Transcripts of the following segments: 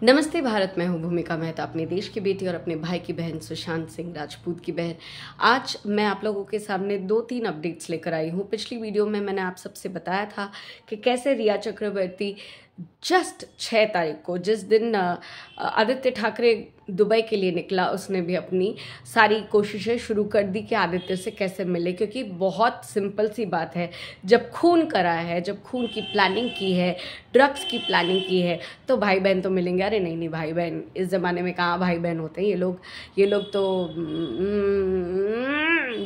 नमस्ते भारत। मैं हूँ भूमिका मेहता, अपने देश की बेटी और अपने भाई की बहन सुशांत सिंह राजपूत की बहन। आज मैं आप लोगों के सामने 2-3 अपडेट्स लेकर आई हूँ। पिछली वीडियो में मैंने आप सबसे बताया था कि कैसे रिया चक्रवर्ती जस्ट 6 तारीख को, जिस दिन आदित्य ठाकरे दुबई के लिए निकला, उसने भी अपनी सारी कोशिशें शुरू कर दी कि आदित्य से कैसे मिले। क्योंकि बहुत सिंपल सी बात है, जब खून करा है, जब खून की प्लानिंग की है, ड्रग्स की प्लानिंग की है, तो भाई बहन तो मिलेंगे। अरे नहीं नहीं, भाई बहन इस ज़माने में कहाँ भाई बहन होते हैं। ये लोग तो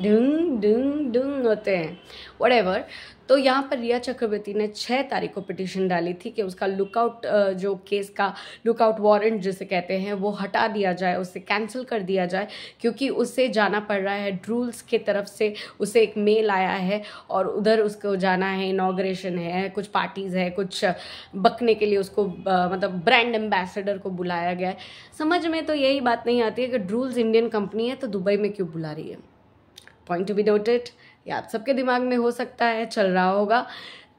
ढुंग ढुंग ढुंग होते हैं, व्हाटएवर। तो यहाँ पर रिया चक्रवर्ती ने 6 तारीख को पिटीशन डाली थी कि उसका लुकआउट, जो केस का लुकआउट वारंट जिसे कहते हैं, वो हटा दिया जाए, उससे कैंसिल कर दिया जाए। क्योंकि उससे जाना पड़ रहा है, ड्रूल्स के तरफ से उसे एक मेल आया है और उधर उसको जाना है, इनॉग्रेशन है, कुछ पार्टीज़ है, कुछ बकने के लिए उसको मतलब ब्रांड एम्बेसडर को बुलाया गया है। समझ में तो यही बात नहीं आती है कि ड्रूल्स इंडियन कंपनी है तो दुबई में क्यों बुला रही है। Point to be noted. ये आप सबके दिमाग में हो सकता है चल रहा होगा।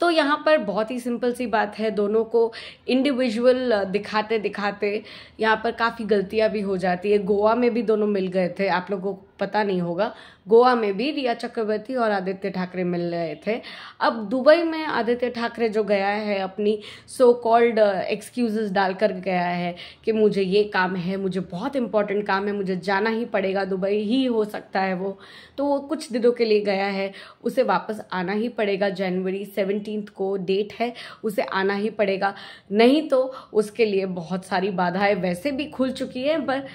तो यहाँ पर बहुत ही सिंपल सी बात है, दोनों को इंडिविजुअल दिखाते दिखाते यहाँ पर काफ़ी गलतियाँ भी हो जाती है। गोवा में भी दोनों मिल गए थे, आप लोगों को पता नहीं होगा। गोवा में भी रिया चक्रवर्ती और आदित्य ठाकरे मिल रहे थे। अब दुबई में आदित्य ठाकरे जो गया है, अपनी सो कॉल्ड एक्सक्यूजेस डालकर गया है कि मुझे ये काम है, मुझे बहुत इंपॉर्टेंट काम है, मुझे जाना ही पड़ेगा, दुबई ही हो सकता है वो। तो वो कुछ दिनों के लिए गया है, उसे वापस आना ही पड़ेगा। जनवरी 17 को डेट है, उसे आना ही पड़ेगा। नहीं तो उसके लिए बहुत सारी बाधाएं वैसे भी खुल चुकी है, पर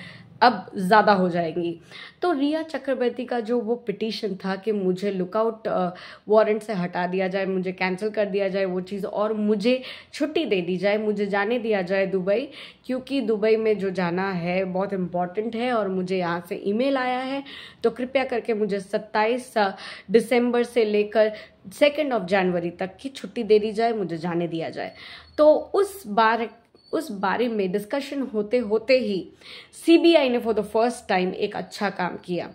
अब ज़्यादा हो जाएंगी। तो रिया चक्रवर्ती का जो वो पिटीशन था कि मुझे लुकआउट वारंट से हटा दिया जाए, मुझे कैंसिल कर दिया जाए वो चीज़, और मुझे छुट्टी दे दी जाए, मुझे जाने दिया जाए दुबई, क्योंकि दुबई में जो जाना है बहुत इम्पॉर्टेंट है और मुझे यहाँ से ईमेल आया है। तो कृपया करके मुझे 27 दिसंबर से लेकर 2 जनवरी तक की छुट्टी दे दी जाए, मुझे जाने दिया जाए। तो उस बारे में डिस्कशन होते होते ही सीबीआई ने फॉर द फर्स्ट टाइम एक अच्छा काम किया।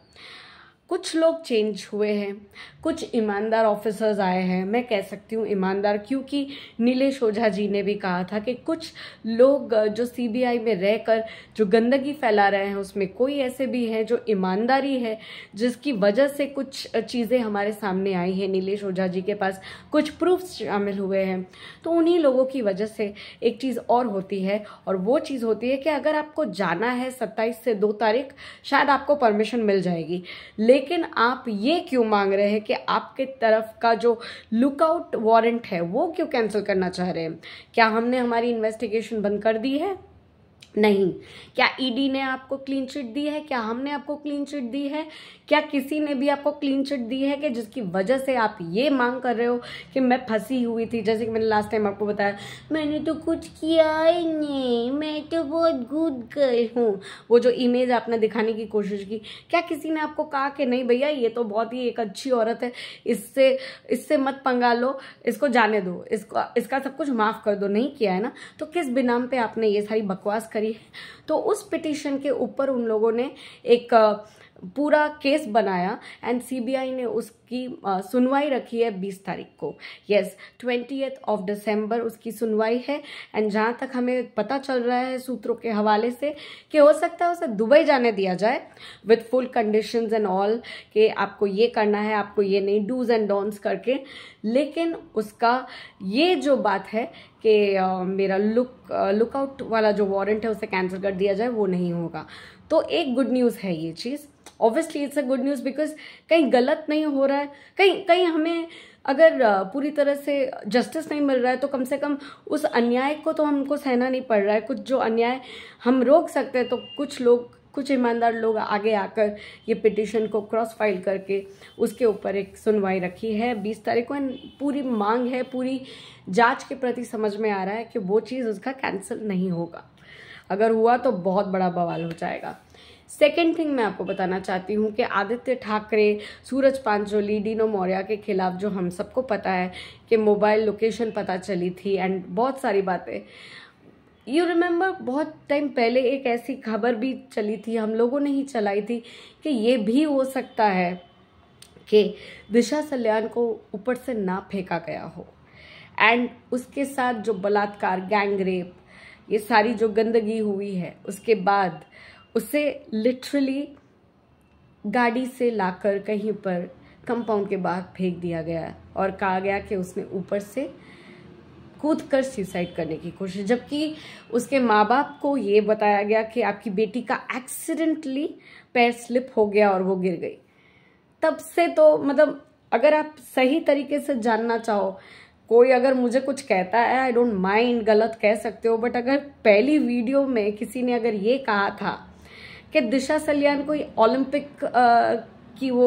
कुछ लोग चेंज हुए हैं, कुछ ईमानदार ऑफिसर्स आए हैं। मैं कह सकती हूँ ईमानदार, क्योंकि नीलेश ओझा जी ने भी कहा था कि कुछ लोग जो सीबीआई में रहकर जो गंदगी फैला रहे हैं, उसमें कोई ऐसे भी हैं जो ईमानदारी है, जिसकी वजह से कुछ चीज़ें हमारे सामने आई हैं। नीलेश ओझा जी के पास कुछ प्रूफ्स शामिल हुए हैं। तो उन्हीं लोगों की वजह से एक चीज़ और होती है, और वो चीज़ होती है कि अगर आपको जाना है 27 से 2 तारीख, शायद आपको परमिशन मिल जाएगी। लेकिन आप ये क्यों मांग रहे हैं कि आपके तरफ का जो लुकआउट वारंट है वो क्यों कैंसिल करना चाह रहे हैं? क्या हमने हमारी इन्वेस्टिगेशन बंद कर दी है? नहीं। क्या ईडी ने आपको क्लीन चिट दी है? क्या हमने आपको क्लीन चिट दी है? क्या किसी ने भी आपको क्लीन चिट दी है कि जिसकी वजह से आप ये मांग कर रहे हो कि मैं फंसी हुई थी? जैसे कि मैंने लास्ट टाइम आपको बताया, मैंने तो कुछ किया ही नहीं, मैं तो बहुत गुड गर्ल हूँ। वो जो इमेज आपने दिखाने की कोशिश की, क्या किसी ने आपको कहा कि नहीं भैया ये तो बहुत ही एक अच्छी औरत है, इससे मत पंगा लो, इसको जाने दो, इसका सब कुछ माफ़ कर दो? नहीं किया है ना। तो किस बिनाम पे आपने ये सारी बकवास करी? तो उस पिटीशन के ऊपर उन लोगों ने एक पूरा केस बनाया एंड सीबीआई ने उसकी सुनवाई रखी है 20 तारीख को। यस, 20 दिसंबर उसकी सुनवाई है। एंड जहाँ तक हमें पता चल रहा है सूत्रों के हवाले से कि हो सकता है उसे दुबई जाने दिया जाए with full conditions and all, कि आपको ये करना है, आपको ये नहीं, डूज एंड डोंट्स करके। लेकिन उसका ये जो बात है कि मेरा लुकआउट वाला जो वारंट है उसे कैंसिल कर दिया जाए, वो नहीं होगा। तो एक गुड न्यूज़ है ये चीज़। Obviously it's a good news, because कहीं गलत नहीं हो रहा है, कहीं हमें अगर पूरी तरह से जस्टिस नहीं मिल रहा है तो कम से कम उस अन्याय को तो हमको सहना नहीं पड़ रहा है। कुछ जो अन्याय हम रोक सकते हैं, तो कुछ ईमानदार लोग आगे आकर ये पिटीशन को क्रॉस फाइल करके उसके ऊपर एक सुनवाई रखी है 20 तारीख को। पूरी मांग है, पूरी जांच के प्रति समझ में आ रहा है कि वो चीज़ उसका कैंसिल नहीं होगा। अगर हुआ तो बहुत बड़ा बवाल हो जाएगा। सेकेंड थिंग मैं आपको बताना चाहती हूँ कि आदित्य ठाकरे, सूरज पांचोली, डीनो मौर्या के खिलाफ जो हम सबको पता है कि मोबाइल लोकेशन पता चली थी एंड बहुत सारी बातें, यू रिमेंबर बहुत टाइम पहले एक ऐसी खबर भी चली थी, हम लोगों ने ही चलाई थी, कि ये भी हो सकता है कि दिशा सल्यान को ऊपर से ना फेंका गया हो एंड उसके साथ जो बलात्कार, गैंग रेप ये सारी जो गंदगी हुई है, उसके बाद उसे लिटरली गाड़ी से लाकर कहीं पर कंपाउंड के बाहर फेंक दिया गया और कहा गया कि उसने ऊपर से कूदकर सुसाइड करने की कोशिश, जबकि उसके माँ बाप को ये बताया गया कि आपकी बेटी का एक्सीडेंटली पैर स्लिप हो गया और वो गिर गई। तब से तो मतलब अगर आप सही तरीके से जानना चाहो, कोई अगर मुझे कुछ कहता है, आई डोंट माइंड, गलत कह सकते हो, बट अगर पहली वीडियो में किसी ने अगर ये कहा था कि दिशा सलियान कोई ओलंपिक कि वो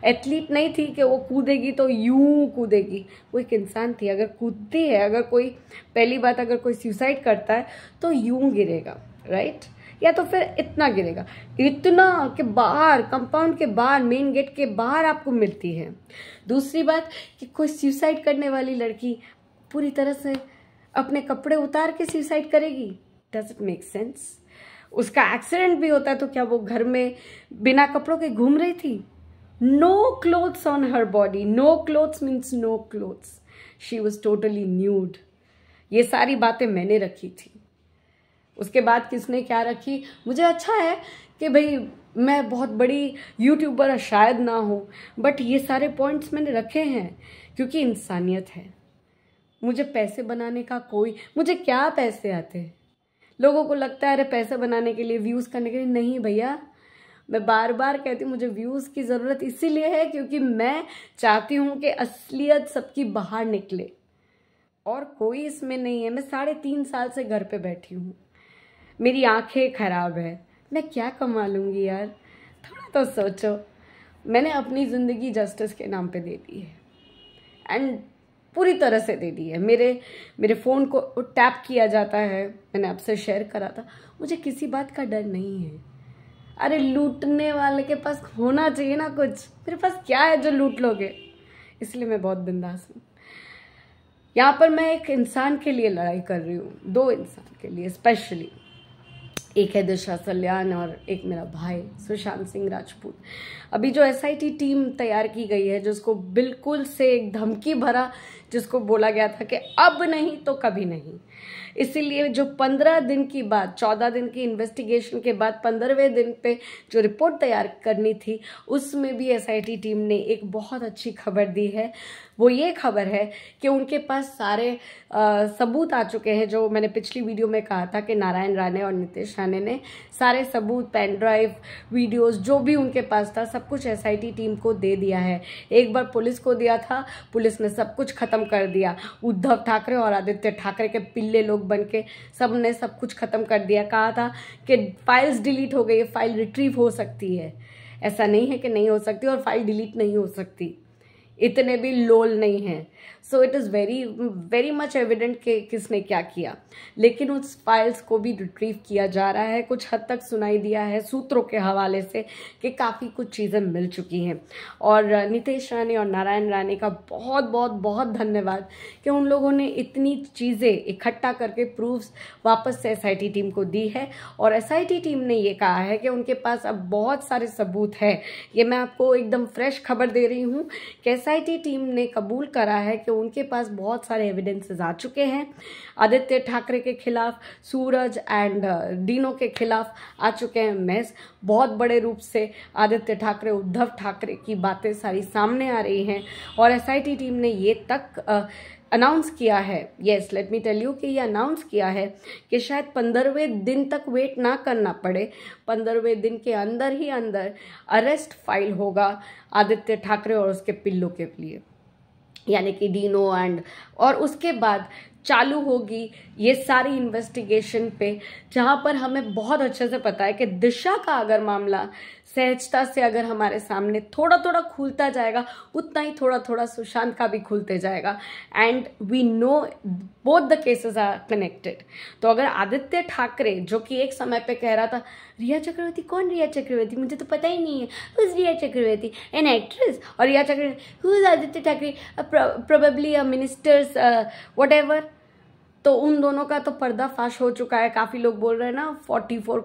एथलीट नहीं थी कि वो कूदेगी तो यूं कूदेगी, वो एक इंसान थी। अगर कूदती है, अगर कोई, पहली बात अगर कोई सुसाइड करता है तो यूं गिरेगा, राइट, या तो फिर इतना गिरेगा, इतना के बाहर, कंपाउंड के बाहर, मेन गेट के बाहर आपको मिलती है। दूसरी बात कि कोई सुसाइड करने वाली लड़की पूरी तरह से अपने कपड़े उतार के सुसाइड करेगी? Does it make sense? उसका एक्सीडेंट भी होता है तो क्या वो घर में बिना कपड़ों के घूम रही थी? No clothes on her body, no clothes means no clothes, she was totally nude. ये सारी बातें मैंने रखी थी। उसके बाद किसने क्या रखी, मुझे अच्छा है कि भाई मैं बहुत बड़ी यूट्यूबर शायद ना हो, बट ये सारे पॉइंट्स मैंने रखे हैं क्योंकि इंसानियत है। मुझे पैसे बनाने का मुझे क्या पैसे आते हैं? लोगों को लगता है अरे पैसे बनाने के लिए, व्यूज़ करने के लिए, नहीं भैया, मैं बार बार कहती हूँ मुझे व्यूज़ की ज़रूरत इसीलिए है क्योंकि मैं चाहती हूँ कि असलियत सबकी बाहर निकले, और कोई इसमें नहीं है। मैं 3.5 साल से घर पे बैठी हूँ, मेरी आंखें खराब है, मैं क्या कमा लूँगी यार? थोड़ा तो सोचो। मैंने अपनी ज़िंदगी जस्टिस के नाम पे दे दी है, एंड पूरी तरह से दे दी है। मेरे फ़ोन को टैप किया जाता है, मैंने आपसे शेयर करा था, मुझे किसी बात का डर नहीं है। अरे लूटने वाले के पास होना चाहिए ना कुछ, मेरे पास क्या है जो लूट लोगे? इसलिए मैं बहुत बिंदास हूँ। यहाँ पर मैं एक इंसान के लिए लड़ाई कर रही हूँ, 2 इंसान के लिए स्पेशली। एक है दिशा सलियान और एक मेरा भाई सुशांत सिंह राजपूत। अभी जो SIT टीम तैयार की गई है, जिसको बिल्कुल से एक धमकी भरा, जिसको बोला गया था कि अब नहीं तो कभी नहीं, इसीलिए जो 15 दिन की बाद, 14 दिन की इन्वेस्टिगेशन के बाद 15वें दिन पे जो रिपोर्ट तैयार करनी थी, उसमें भी SIT टीम ने एक बहुत अच्छी खबर दी है। वो ये खबर है कि उनके पास सारे सबूत आ चुके हैं, जो मैंने पिछली वीडियो में कहा था कि नारायण राणे और नितेश राणे ने सारे सबूत, पेन ड्राइव, वीडियोस, जो भी उनके पास था, सब कुछ SIT टीम को दे दिया है। एक बार पुलिस को दिया था, पुलिस ने सब कुछ खत्म कर दिया। उद्धव ठाकरे और आदित्य ठाकरे के पिल्ले लोग बन के सब ने सब कुछ खत्म कर दिया। कहा था कि फाइल्स डिलीट हो गई, फाइल रिट्रीव हो सकती है। ऐसा नहीं है कि नहीं हो सकती, और फाइल डिलीट नहीं हो सकती, इतने भी लोल नहीं हैं। So it is very much evident कि किसने क्या किया, लेकिन उस फाइल्स को भी रिट्रीव किया जा रहा है। कुछ हद तक सुनाई दिया है सूत्रों के हवाले से कि काफ़ी कुछ चीज़ें मिल चुकी हैं। और नितेश राणे और नारायण राणे का बहुत बहुत बहुत धन्यवाद कि उन लोगों ने इतनी चीज़ें इकट्ठा करके प्रूफ्स वापस से SIT टीम को दी है। और SIT टीम ने ये कहा है कि उनके पास अब बहुत सारे सबूत है। ये मैं आपको एकदम फ्रेश खबर दे रही हूँ कि SIT टीम ने कबूल करा है कि उनके पास बहुत सारे एविडेंसेस आ चुके हैं। आदित्य ठाकरे के खिलाफ, सूरज एंड डीनो के खिलाफ आ चुके हैं मेस। बहुत बड़े रूप से आदित्य ठाकरे, उद्धव ठाकरे की बातें सारी सामने आ रही हैं। और SIT टीम ने ये तक अनाउंस किया है, yes let me tell you, कि ये अनाउंस किया है कि शायद 15वें दिन तक वेट ना करना पड़े, 15वें दिन के अंदर ही अंदर अरेस्ट फाइल होगा आदित्य ठाकरे और उसके पिल्लों के लिए, यानी कि डीनो और उसके बाद चालू होगी ये सारी इन्वेस्टिगेशन पे, जहाँ पर हमें बहुत अच्छे से पता है कि दिशा का अगर मामला सहजता से अगर हमारे सामने थोड़ा थोड़ा खुलता जाएगा, उतना ही थोड़ा थोड़ा सुशांत का भी खुलते जाएगा। And we know both the cases are connected. तो अगर आदित्य ठाकरे, जो कि एक समय पे कह रहा था रिया चक्रवर्ती, कौन रिया चक्रवर्ती, मुझे तो पता ही नहीं है, who is Rhea Chakraborty, an actress, और Rhea Chakraborty who is Aaditya Thackeray, probably a ministers whatever. तो उन दोनों का तो पर्दाफाश हो चुका है। काफ़ी लोग बोल रहे हैं ना 44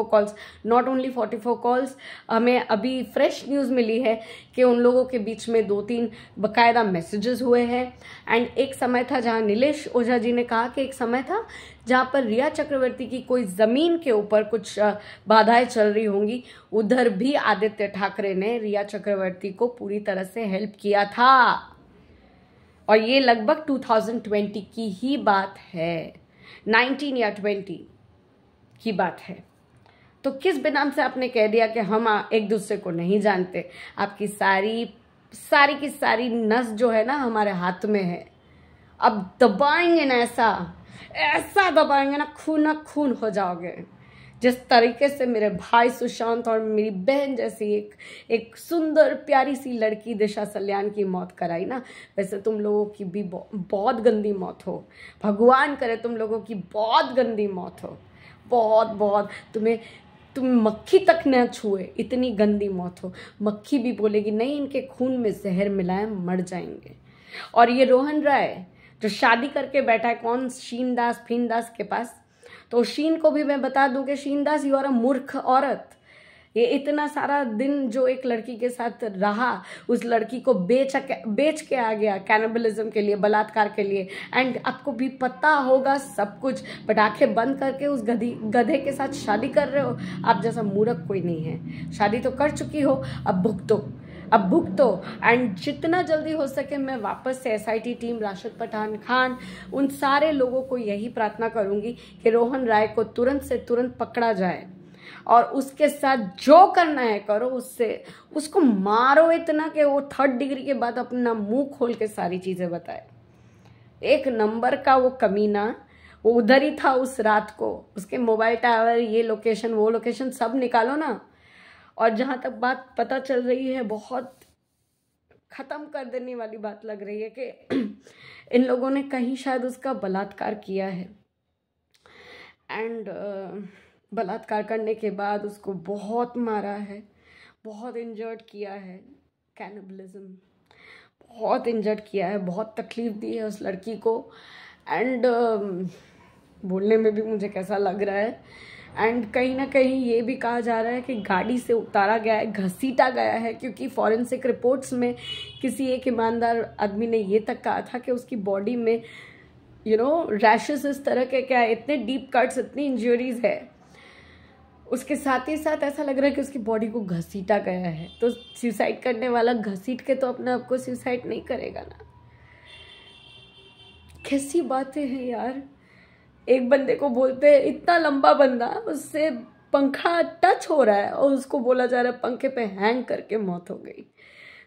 कॉल्स, नॉट ओनली 44 कॉल्स, हमें अभी फ्रेश न्यूज़ मिली है कि उन लोगों के बीच में 2-3 बाकायदा मैसेजेस हुए हैं। एंड एक समय था जहां नीलेश ओझा जी ने कहा कि एक समय था जहां पर रिया चक्रवर्ती की कोई ज़मीन के ऊपर कुछ बाधाएं चल रही होंगी, उधर भी आदित्य ठाकरे ने रिया चक्रवर्ती को पूरी तरह से हेल्प किया था। और ये लगभग 2020 की ही बात है, 19 या 20 की बात है। तो किस बिनाम से आपने कह दिया कि हम एक दूसरे को नहीं जानते? आपकी सारी की सारी नस जो है ना हमारे हाथ में है। अब दबाएंगे ना, ऐसा दबाएंगे ना खून हो जाओगे। जिस तरीके से मेरे भाई सुशांत और मेरी बहन जैसी एक सुंदर प्यारी सी लड़की दिशा सल्यान की मौत कराई ना, वैसे तुम लोगों की भी बहुत गंदी मौत हो। भगवान करे तुम लोगों की बहुत गंदी मौत हो, बहुत तुम मक्खी तक न छुए, इतनी गंदी मौत हो। मक्खी भी बोलेगी नहीं, इनके खून में जहर मिलाए, मर जाएंगे। और ये रोहन राय जो शादी करके बैठा है, कौन, शीन दास के पास, तो शीन को भी मैं बता दूं कि शीन दास, यू आर अ मूर्ख औरत। ये इतना सारा दिन जो एक लड़की के साथ रहा, उस लड़की को बेच के आ गया कैनिबलिज्म के लिए, बलात्कार के लिए। एंड आपको भी पता होगा सब कुछ, बट आंखें बंद करके उस गधे के साथ शादी कर रहे हो। आप जैसा मूर्ख कोई नहीं है। शादी तो कर चुकी हो, अब भुगतो। एंड जितना जल्दी हो सके मैं वापस से SIT टीम, राशिद पठान खान, उन सारे लोगों को यही प्रार्थना करूंगी कि रोहन राय को तुरंत से तुरंत पकड़ा जाए और उसके साथ जो करना है करो, उसको मारो इतना कि वो 3rd डिग्री के बाद अपना मुंह खोल के सारी चीजें बताए। एक नंबर का वो कमीना, वो उधर ही था उस रात को। उसके मोबाइल टावर, ये लोकेशन वो लोकेशन सब निकालो ना। और जहां तक बात पता चल रही है, बहुत खत्म कर देने वाली बात लग रही है कि इन लोगों ने कहीं शायद उसका बलात्कार किया है। एंड बलात्कार करने के बाद उसको बहुत मारा है, बहुत इंजर्ड किया है, कैनिबलिज्म, बहुत इंजर्ड किया है, बहुत तकलीफ दी है उस लड़की को। एंड बोलने में भी मुझे कैसा लग रहा है। एंड कहीं ना कहीं ये भी कहा जा रहा है कि गाड़ी से उतारा गया है, घसीटा गया है, क्योंकि फॉरेंसिक रिपोर्ट्स में किसी एक ईमानदार आदमी ने ये तक कहा था कि उसकी बॉडी में रैशेस इस तरह के, क्या इतने डीप कट्स, इतनी इंजरीज है। उसके साथ ही साथ ऐसा लग रहा है कि उसकी बॉडी को घसीटा गया है। तो सुसाइड करने वाला घसीट के तो अपने आप को सुसाइड नहीं करेगा ना। कैसी बातें हैं यार। एक बंदे को बोलते हैं, इतना लंबा बंदा, उससे पंखा टच हो रहा है और उसको बोला जा रहा है पंखे पे हैंग करके मौत हो गई।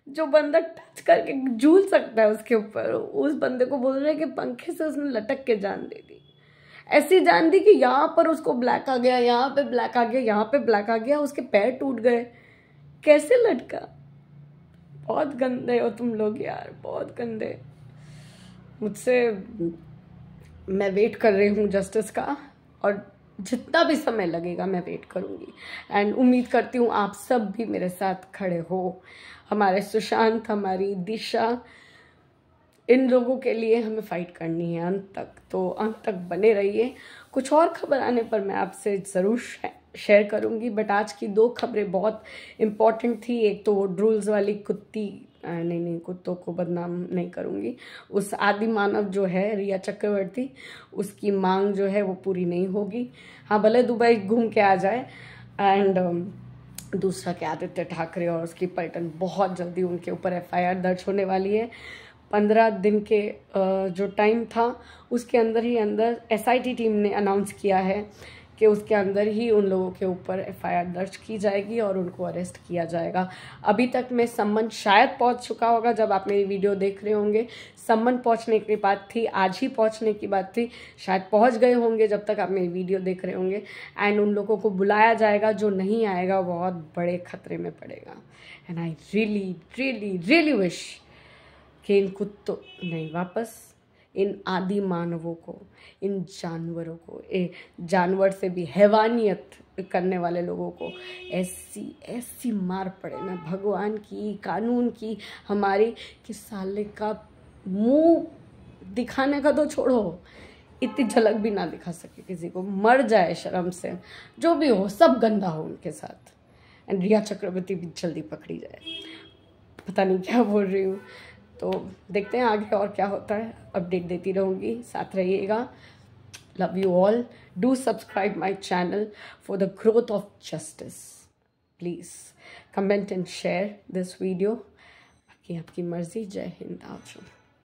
जो बंदा टच करके झूल सकता है उसके ऊपर, उस बंदे को बोल रहे हैं कि पंखे से उसने लटक के जान दे दी। ऐसी जान दी कि यहाँ पर उसको ब्लैक आ गया, यहाँ पे ब्लैक आ गया, यहाँ पे ब्लैक आ गया, उसके पैर टूट गए। कैसे लटका? बहुत गंदे हो तुम लोग यार, बहुत गंदे। मुझसे, मैं वेट कर रही हूँ जस्टिस का, और जितना भी समय लगेगा मैं वेट करूँगी। एंड उम्मीद करती हूँ आप सब भी मेरे साथ खड़े हो। हमारे सुशांत, हमारी दिशा, इन लोगों के लिए हमें फाइट करनी है अंत तक, तो अंत तक बने रहिए। कुछ और खबर आने पर मैं आपसे ज़रूर शेयर करूँगी, बट आज की 2 खबरें बहुत इम्पॉर्टेंट थी। एक तो वो ड्रूल्स वाली कुत्ती, नहीं, कुत्तों को बदनाम नहीं करूँगी, उस आदि मानव जो है रिया चक्रवर्ती, उसकी मांग जो है वो पूरी नहीं होगी। हाँ, भले दुबई घूम के आ जाए। एंड दूसरा कि आदित्य ठाकरे और उसकी पलटन, बहुत जल्दी उनके ऊपर FIR दर्ज होने वाली है। 15 दिन के जो टाइम था उसके अंदर ही SIT टीम ने अनाउंस किया है कि उसके अंदर ही उन लोगों के ऊपर FIR दर्ज की जाएगी और उनको अरेस्ट किया जाएगा। अभी तक में सम्मन शायद पहुंच चुका होगा, जब आप मेरी वीडियो देख रहे होंगे। सम्मन पहुंचने की बात थी, आज ही पहुंचने की बात थी, शायद पहुंच गए होंगे जब तक आप मेरी वीडियो देख रहे होंगे। एंड उन लोगों को बुलाया जाएगा, जो नहीं आएगा बहुत बड़े खतरे में पड़ेगा। एंड आई रियली विश कि इन कुत्तों नहीं, वापस इन आदि मानवों को, इन जानवरों को, जानवर से भी हैवानियत करने वाले लोगों को ऐसी मार पड़े ना, भगवान की, कानून की, हमारी, कि साले का मुंह दिखाने का तो छोड़ो, इतनी झलक भी ना दिखा सके किसी को, मर जाए शर्म से, जो भी हो सब गंदा हो उनके साथ। एंड रिया चक्रवर्ती भी जल्दी पकड़ी जाए। पता नहीं क्या बोल रही हूँ। तो देखते हैं आगे और क्या होता है, अपडेट देती रहूँगी, साथ रहिएगा। Love you all, do subscribe my channel for the growth of justice. Please comment and share this video. बाकी आपकी मर्जी। जय हिंद। आओ।